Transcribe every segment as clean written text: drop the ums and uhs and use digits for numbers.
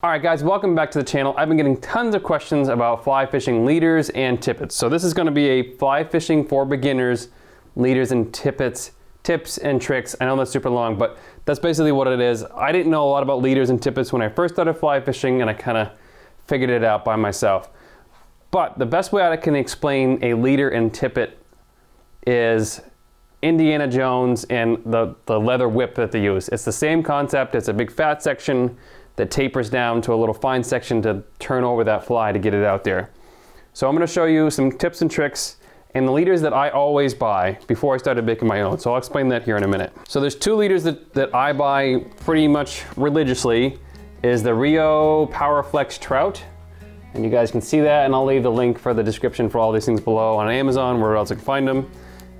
All right guys, welcome back to the channel. I've been getting tons of questions about fly fishing leaders and tippets. So this is going to be a fly fishing for beginners, leaders and tippets, tips and tricks. I know that's super long, but that's basically what it is. I didn't know a lot about leaders and tippets when I first started fly fishing, and I kind of figured it out by myself. But the best way I can explain a leader and tippet is Indiana Jones and the leather whip that they use. It's the same concept. It's a big fat section that tapers down to a little fine section to turn over that fly to get it out there. So I'm going to show you some tips and tricks and the leaders that I always buy before I started making my own. So I'll explain that here in a minute. So there's two leaders that I buy pretty much religiously, is the Rio PowerFlex Trout. And you guys can see that, and I'll leave the link for the description for all these things below on Amazon, where else you can find them.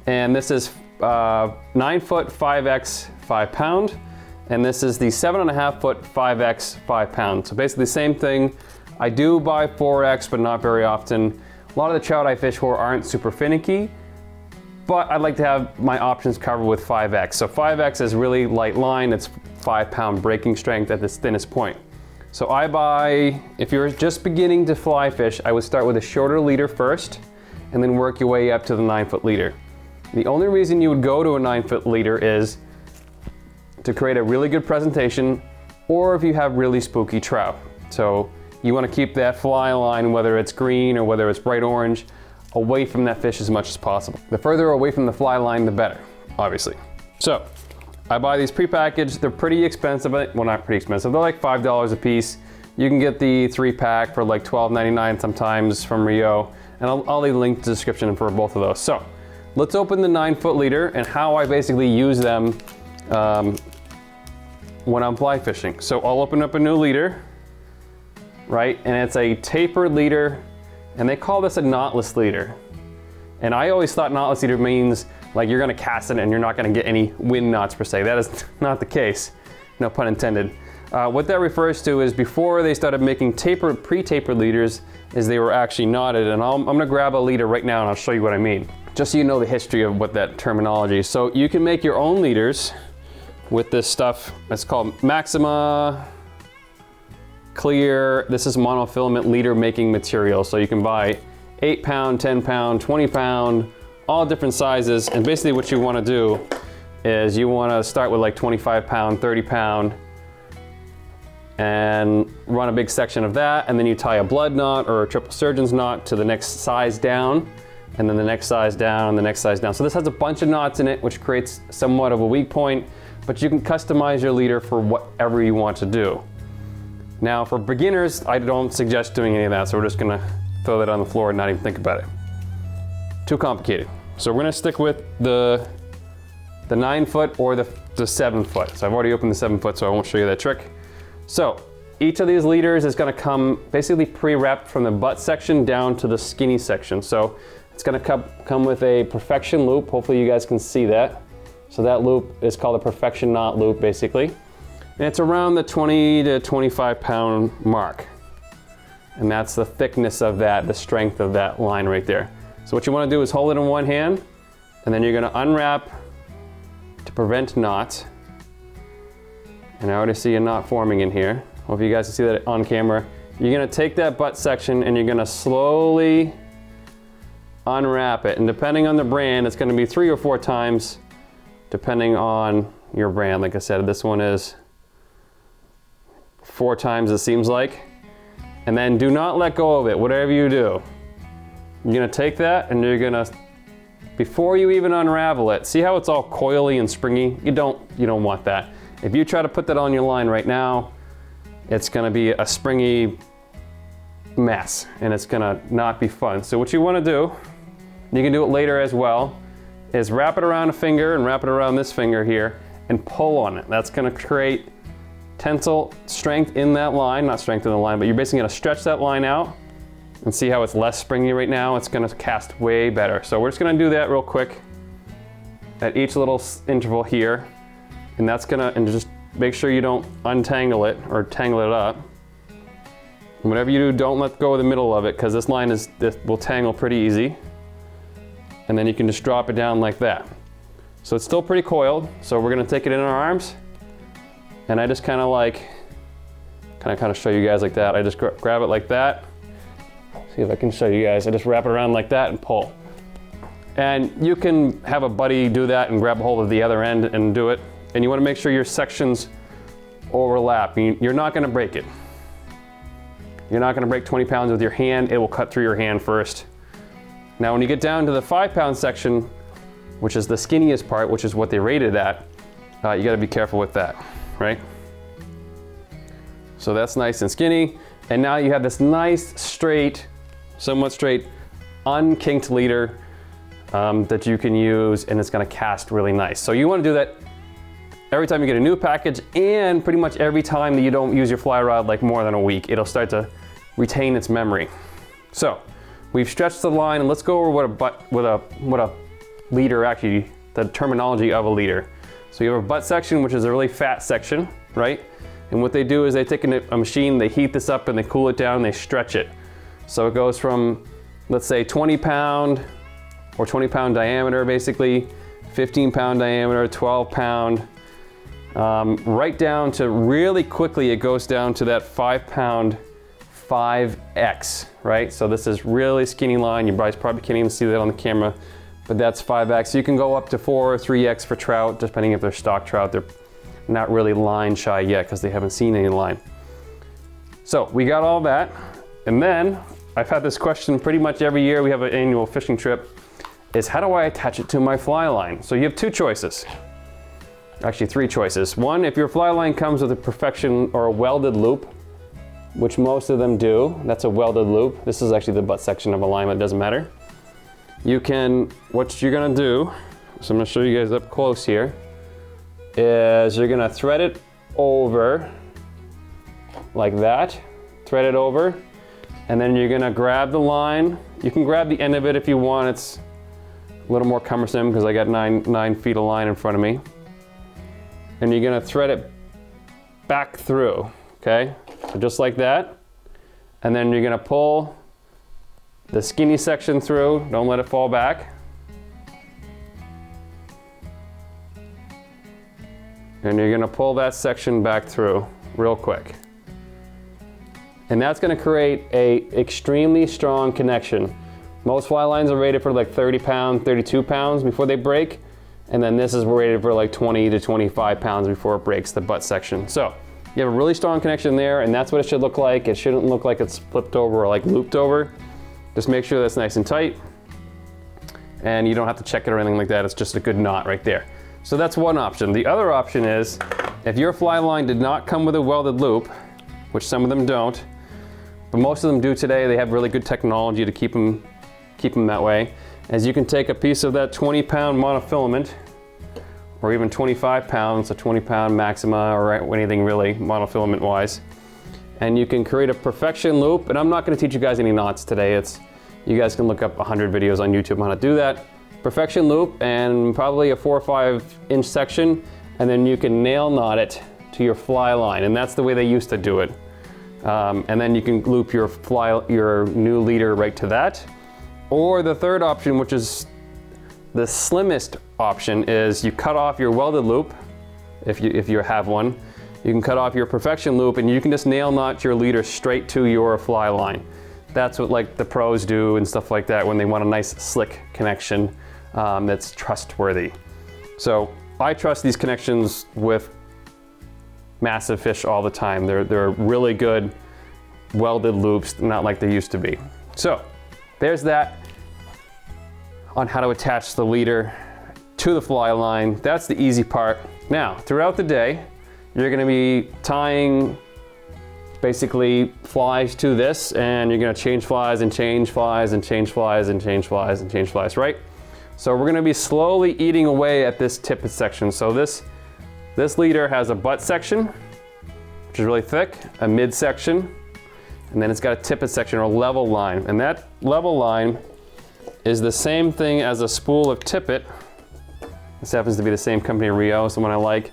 And this is 9 foot 5X 5 pound. And this is the 7.5 foot 5X 5 pound. So basically the same thing. I do buy 4X, but not very often. A lot of the trout I fish for aren't super finicky, but I'd like to have my options covered with 5X. So 5X is really light line. It's 5 pound breaking strength at its thinnest point. So I buy, if you're just beginning to fly fish, I would start with a shorter leader first, and then work your way up to the 9 foot leader. The only reason you would go to a 9 foot leader is to create a really good presentation, or if you have really spooky trout. So you want to keep that fly line, whether it's green or whether it's bright orange, away from that fish as much as possible. The further away from the fly line, the better, obviously. So I buy these prepackaged. They're pretty expensive. Well, not pretty expensive. They're like $5 a piece. You can get the 3-pack for like $12.99 sometimes from Rio, and I'll leave a link to the description for both of those. So let's open the 9 foot leader and how I basically use them when I'm fly fishing. So I'll open up a new leader, right? And it's a tapered leader, and they call this a knotless leader. And I always thought knotless leader means like you're gonna cast it and you're not gonna get any wind knots per se. That is not the case, no pun intended. What that refers to is before they started making pre-tapered leaders, is they were actually knotted. And I'm gonna grab a leader right now and I'll show you what I mean, just so you know the history of what that terminology is. So you can make your own leaders with this stuff. It's called Maxima Clear. This is monofilament leader making material. So you can buy 8 pound, 10 pound, 20 pound, all different sizes. And basically what you want to do is you want to start with like 25 pound, 30 pound, and run a big section of that. And then you tie a blood knot or a triple surgeon's knot to the next size down, and then the next size down, and the next size down. So this has a bunch of knots in it, which creates somewhat of a weak point, but you can customize your leader for whatever you want to do. Now for beginners, I don't suggest doing any of that, so we're just gonna throw that on the floor and not even think about it. Too complicated. So we're gonna stick with the 9 foot or the 7 foot. So I've already opened the 7 foot, so I won't show you that trick. So each of these leaders is gonna come basically pre-wrapped from the butt section down to the skinny section. So it's gonna come with a perfection loop. Hopefully you guys can see that. So that loop is called a perfection knot loop, basically. And it's around the 20 to 25 pound mark. And that's the thickness of that, the strength of that line right there. So what you want to do is hold it in one hand, and then you're going to unwrap to prevent knots. And I already see a knot forming in here. Hope you guys can see that on camera. You're going to take that butt section and you're going to slowly unwrap it. And depending on the brand, it's going to be 3 or 4 times, depending on your brand. Like I said, this one is 4 times, it seems like. And then do not let go of it, whatever you do. You're gonna take that and you're gonna, before you even unravel it, see how it's all coily and springy? You don't want that. If you try to put that on your line right now, it's gonna be a springy mess and it's gonna not be fun. So what you wanna do, you can do it later as well, is wrap it around a finger and wrap it around this finger here and pull on it. That's gonna create tensile strength in that line, not strength in the line, but you're basically gonna stretch that line out and see how it's less springy right now. It's gonna cast way better. So we're just gonna do that real quick at each little interval here. And that's gonna, and just make sure you don't untangle it or tangle it up. And whatever you do, don't let go of the middle of it, because this line will tangle pretty easy. And then you can just drop it down like that. So it's still pretty coiled, so we're gonna take it in our arms, and I just kind of like kind of show you guys like that. I just grab it like that. See if I can show you guys. I just wrap it around like that and pull. And you can have a buddy do that and grab a hold of the other end and do it. And you want to make sure your sections overlap. You're not going to break it. You're not going to break 20 pounds with your hand. It will cut through your hand first. Now when you get down to the 5-pound section, which is the skinniest part, which is what they rated at, you got to be careful with that, right? So that's nice and skinny. And now you have this nice, straight, somewhat straight, unkinked leader that you can use, and it's going to cast really nice. So you want to do that every time you get a new package, and pretty much every time that you don't use your fly rod like more than a week. It'll start to retain its memory. So we've stretched the line, and let's go over what a leader actually, the terminology of a leader. So you have a butt section, which is a really fat section, right? And what they do is they take a machine, they heat this up and they cool it down and they stretch it. So it goes from, let's say 20 pound or 20 pound diameter, basically 15 pound diameter, 12 pound, right down to really quickly it goes down to that 5 pound 5X, right? So this is really skinny line. You guys probably can't even see that on the camera, but that's 5X. You can go up to 4 or 3X for trout, depending if they're stock trout. They're not really line shy yet because they haven't seen any line. So we got all that. And then I've had this question pretty much every year we have an annual fishing trip, is how do I attach it to my fly line? So you have 2 choices. Actually 3 choices. One, if your fly line comes with a perfection or a welded loop, which most of them do, that's a welded loop. This is actually the butt section of a line, but it doesn't matter. You can, what you're gonna do, so I'm gonna show you guys up close here, is you're gonna thread it over like that, thread it over, and then you're gonna grab the line. You can grab the end of it if you want. It's a little more cumbersome because I got 9 feet of line in front of me. And you're gonna thread it back through, okay? So just like that. And then you're gonna pull the skinny section through, don't let it fall back. And you're gonna pull that section back through real quick. And that's gonna create a extremely strong connection. Most fly lines are rated for like 30 pounds, 32 pounds before they break. And then this is rated for like 20 to 25 pounds before it breaks, the butt section. So you have a really strong connection there, and that's what it should look like. It shouldn't look like it's flipped over or like looped over. Just make sure that's nice and tight. And you don't have to check it or anything like that. It's just a good knot right there. So that's one option. The other option is, if your fly line did not come with a welded loop, which some of them don't, but most of them do today, they have really good technology to keep them that way, as you can take a piece of that 20 pound monofilament, or even 25 pounds, a 20 pound Maxima, or anything really monofilament wise, and you can create a perfection loop. And I'm not going to teach you guys any knots today. You guys can look up 100 videos on YouTube on how to do that. Perfection loop and probably a 4 or 5 inch section, and then you can nail knot it to your fly line, and that's the way they used to do it. And then you can loop your new leader right to that. Or the third option, which is the slimmest option, is you cut off your welded loop, if you have one. You can cut off your perfection loop and you can just nail knot your leader straight to your fly line. That's what like the pros do and stuff like that when they want a nice slick connection that's trustworthy. So I trust these connections with massive fish all the time. They're really good welded loops, not like they used to be. So there's that on how to attach the leader to the fly line. That's the easy part. Now, throughout the day, you're gonna be tying basically flies to this, and you're gonna change flies and change flies and change flies and change flies and change flies, right? So we're gonna be slowly eating away at this tippet section. So this leader has a butt section, which is really thick, a mid section, and then it's got a tippet section or level line. And that level line is the same thing as a spool of tippet. This happens to be the same company, Rio, so one I like,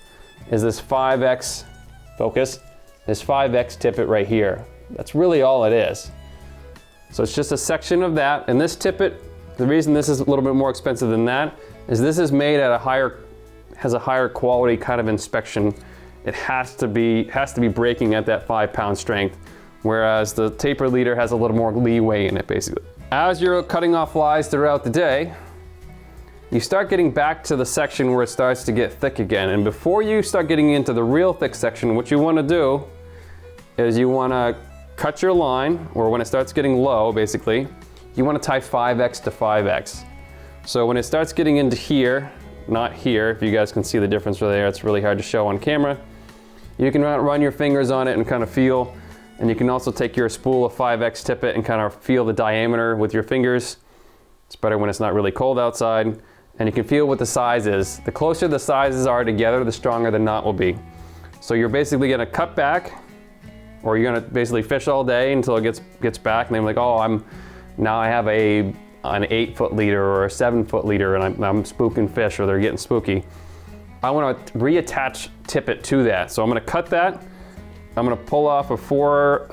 is this 5X, focus, this 5X tippet right here. That's really all it is. So it's just a section of that, and this tippet, the reason this is a little bit more expensive than that is this is made at has a higher quality kind of inspection, it has to be breaking at that 5-pound strength, whereas the taper leader has a little more leeway in it, basically. As you're cutting off flies throughout the day, you start getting back to the section where it starts to get thick again. And before you start getting into the real thick section, what you want to do is you want to cut your line, or when it starts getting low, basically, you want to tie 5x to 5x. So when it starts getting into here, not here, if you guys can see the difference right there, it's really hard to show on camera. You can run your fingers on it and kind of feel, and you can also take your spool of 5x tippet and kind of feel the diameter with your fingers. It's better when it's not really cold outside. And you can feel what the size is. The closer the sizes are together, the stronger the knot will be. So you're basically gonna cut back, or you're gonna basically fish all day until it gets back, and then like, oh, now I have an 8-foot leader or a 7-foot leader, and I'm spooking fish, or they're getting spooky. I wanna reattach tippet to that. So I'm gonna cut that. I'm gonna pull off a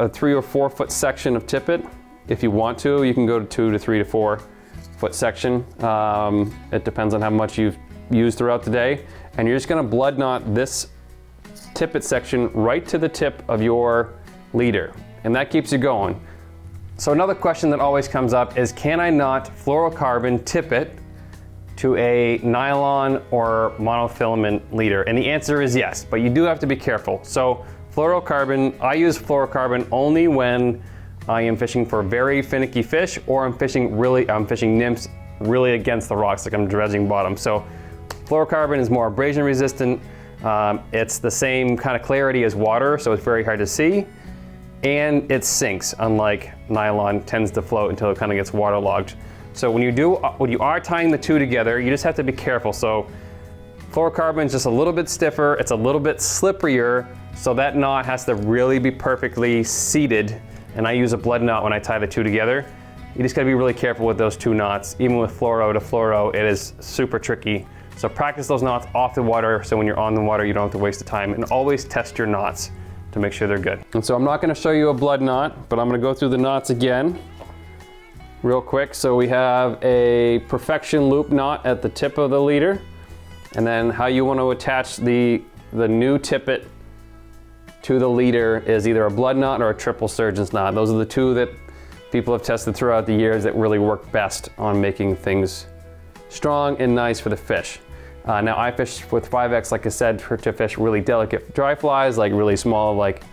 3 or 4 foot section of tippet. If you want to, you can go to 2 to 3 to 4 foot section. It depends on how much you've used throughout the day. And you're just gonna blood knot this tippet section right to the tip of your leader. And that keeps you going. So another question that always comes up is, can I knot fluorocarbon tippet to a nylon or monofilament leader? And the answer is yes, but you do have to be careful. So fluorocarbon, I use fluorocarbon only when I am fishing for very finicky fish, or I'm fishing nymphs really against the rocks, like I'm dredging bottom. So fluorocarbon is more abrasion resistant. It's the same kind of clarity as water, so it's very hard to see. And it sinks, unlike nylon tends to float until it kind of gets waterlogged. So when you are tying the two together, you just have to be careful. So fluorocarbon is just a little bit stiffer, it's a little bit slipperier, so that knot has to really be perfectly seated. And I use a blood knot when I tie the two together. You just gotta be really careful with those two knots. Even with fluoro to fluoro, it is super tricky. So practice those knots off the water, so when you're on the water, you don't have to waste the time. And always test your knots to make sure they're good. And so I'm not gonna show you a blood knot, but I'm gonna go through the knots again real quick. So we have a perfection loop knot at the tip of the leader, and then how you want to attach the new tippet to the leader is either a blood knot or a triple surgeon's knot. Those are the two that people have tested throughout the years that really work best on making things strong and nice for the fish. Now I fish with 5X, like I said, to fish really delicate dry flies, like really small, like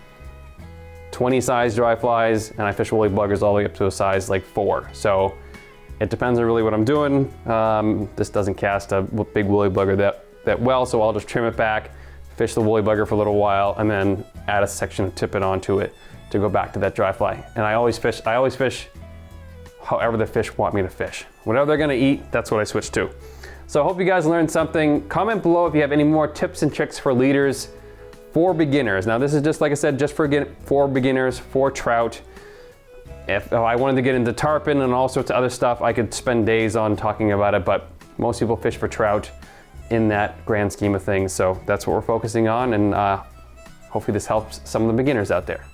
20 size dry flies, and I fish woolly buggers all the way up to a size like 4. So it depends on really what I'm doing. This doesn't cast a big woolly bugger that well, so I'll just trim it back, fish the woolly bugger for a little while, and then add a section of tippet onto it to go back to that dry fly. And I always fish however the fish want me to fish. Whatever they're gonna eat, that's what I switch to. So I hope you guys learned something. Comment below if you have any more tips and tricks for leaders for beginners. Now this is just, like I said, just for beginners, for trout. If I wanted to get into tarpon and all sorts of other stuff, I could spend days on talking about it, but most people fish for trout in that grand scheme of things. So that's what we're focusing on, and hopefully this helps some of the beginners out there.